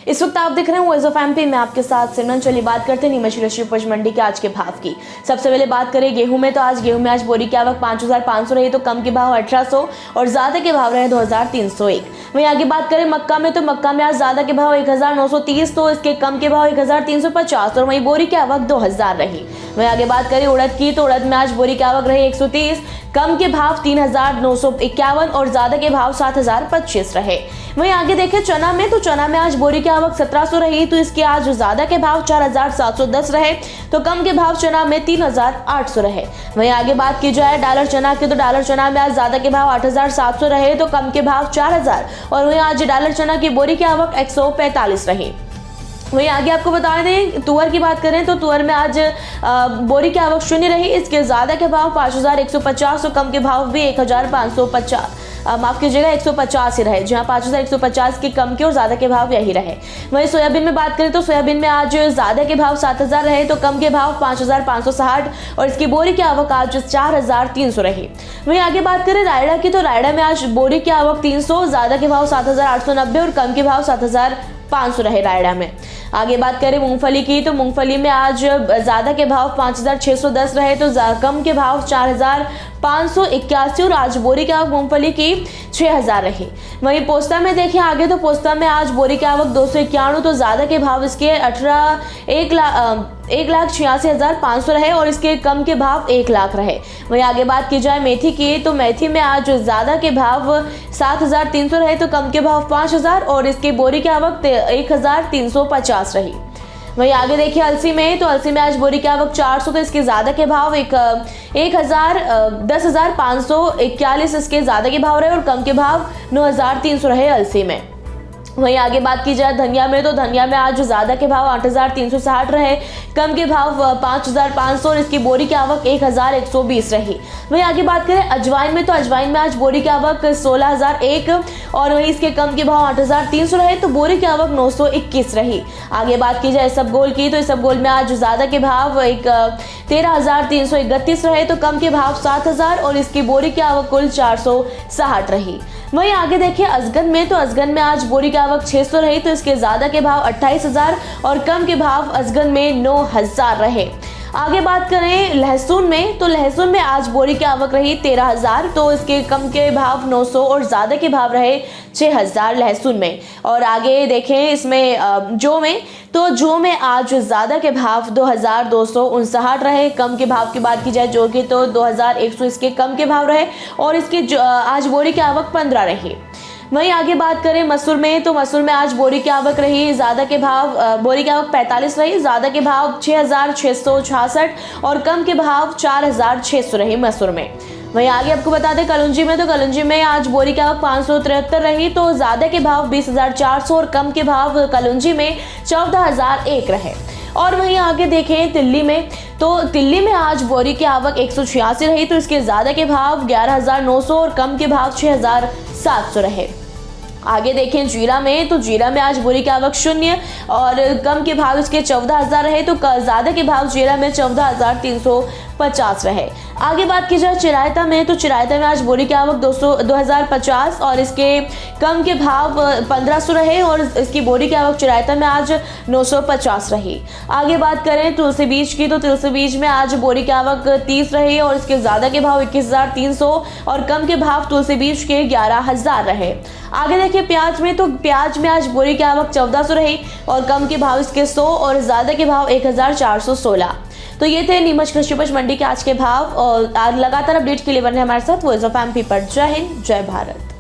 इस वक्त आप देख रहे हैं वॉइस ऑफ एमपी में आपके साथ सिमरन। चलिए बात करते हैं नीमच कृषि उपज मंडी के आज के भाव की। सबसे पहले बात करें गेहूं में, तो आज गेहूं में आज बोरी की आवक 5500 रही, तो कम के भाव 1800 और ज्यादा के भाव रहे 2301। वहीं आगे बात करें मक्का में, तो मक्का में आज ज्यादा के भाव 1930, तो इसके कम के भाव 1350 और वहीं बोरी की आवक 2000 रही। वहीं आगे बात करें उड़द की, तो उड़द में आज बोरी की आवक रही 130, कम के भाव 3951 और ज्यादा के भाव 7025 रहे। वहीं आगे देखें चना में, तो चना में आज बोरी की आवक 1700 रही, तो इसके आज ज्यादा के भाव 4710 रहे, तो कम के भाव चना में 3800 रहे। वहीं आगे बात की जाए डॉलर चना की, तो डॉलर चना में आज ज्यादा के भाव 8700 रहे, तो कम के भाव 4000 और वहीं आज डॉलर चना की बोरी की आवक 145 रही। वहीं आगे आपको बता दें तुअर की बात करें, तो तुअर में आज बोरी की आवक 0 रही, इसके ज्यादा के भाव 5150 और कम के भाव भी 1550 माफ कीजिएगा 150 ही रहे, जहां 5150 के कम के और ज्यादा के भाव यही रहे। वहीं सोयाबीन में बात करें, तो सोयाबीन में आज ज्यादा के भाव 7000 रहे, तो कम के भाव 5560 और इसकी बोरी की आवक आज 4300 रही। वहीं आगे बात करें रायड़ा की, तो रायड़ा में आज बोरी की आवक 300, ज्यादा के भाव 7890 और कम के भाव 7500 रहे रायड़ा में। आगे बात करें मूंगफली की, तो मूंगफली में आज ज्यादा के भाव 5610 रहे, तो कम के भाव 4581 और आज बोरी की आवक मूंगफली की 6000 रही। वहीं पोस्ता में देखें आगे, तो पोस्ता में आज बोरी की आवक 291, तो ज्यादा के भाव इसके 1,86,500 रहे और इसके कम के भाव 1 लाख रहे। वहीं आगे बात की जाए मेथी की, तो मेथी में आज ज्यादा के भाव 7300 रहे, तो कम के भाव 5000 और इसकी बोरी की आवक 1350 रही। वहीं आगे देखिए अलसी में, तो अलसी में आज बोरी की आवक 400, तो इसके ज्यादा के भाव 10,541 इसके ज्यादा के भाव रहे और कम के भाव 9300 रहे अलसी में। वहीं आगे बात की जाए धनिया में, तो धनिया में आज ज्यादा के भाव 8360 रहे, कम के भाव 5500 और इसकी बोरी की आवक 1120 रही। वहीं आगे बात करें अजवाइन में, तो अजवाइन में आज बोरी की आवक 16001 और वहीं इसके कम के भाव 8300 रहे, तो बोरी की आवक 921 रही। आगे बात की जाए इसबगोल की, तो इसबगोल में आज ज्यादा के भाव 13,331 रहे, तो कम के भाव 7000 और इसकी बोरी की आवक कुल 460 रही। वहीं आगे देखिए अजगन में, तो अजगन में आज बोरी की आवक 600 रही, तो इसके ज्यादा के भाव 28000 और कम के भाव अजगन में 9000 रहे। आगे बात करें लहसुन में, तो लहसुन में आज बोरी की आवक रही 13000, तो इसके कम के भाव 900 और ज्यादा के भाव रहे 6000 लहसुन में। और आगे देखें इसमें जौ में, तो जौ में आज ज्यादा के भाव 2259 रहे, कम के भाव की बात की जाए जौ की, तो 2100 इसके कम के भाव रहे और इसकी आज बोरी की आवक 15 रही। वहीं आगे बात करें मसूर में, तो मसूर में आज बोरी की आवक रही ज्यादा के भाव बोरी की आवक 45 रही, ज्यादा के भाव 6666 और कम के भाव 4600 रही मसूर में। वहीं आगे आपको बता दें कलौंजी में, तो कलौंजी में आज बोरी की आवक 573 रही, तो ज्यादा के भाव 20400 और कम के भाव कलौंजी में 14001 रहे। और वहीं आगे देखें तिल्ली में, तो तिल्ली में आज बोरी की आवक 186 रही, तो इसके ज्यादा के भाव 11900 और कम के भाव 6700 रहे। आगे देखें जीरा में, तो जीरा में आज बोरी की आवक 0 और कम के भाव इसके 14000 रहे, तो ज्यादा के भाव जीरा में 14350 रहे। आगे बात की जाए चिरायता में, तो चिरायता में आज बोरी की आवक 2050 और इसके कम के भाव 1500 रहे और इसकी बोरी की आवक चिरायता में आज 950 रही। आगे बात करें तुलसी बीज की, तो तुलसी बीज में आज बोरी की आवक 30 रही और इसके ज्यादा के भाव 21300 और कम के भाव तुलसी बीज के 11000 रहे। आगे देखिए प्याज में, तो प्याज में आज बोरी की आवक 1400 रही और कम के भाव इसके 100 और ज्यादा के भाव 1416। तो ये थे नीमच कृषि उपज मंडी के आज के भाव और लगातार अपडेट के लिए बने हमारे साथ वॉइस ऑफ एमपी पर। जय हिंद, जय भारत।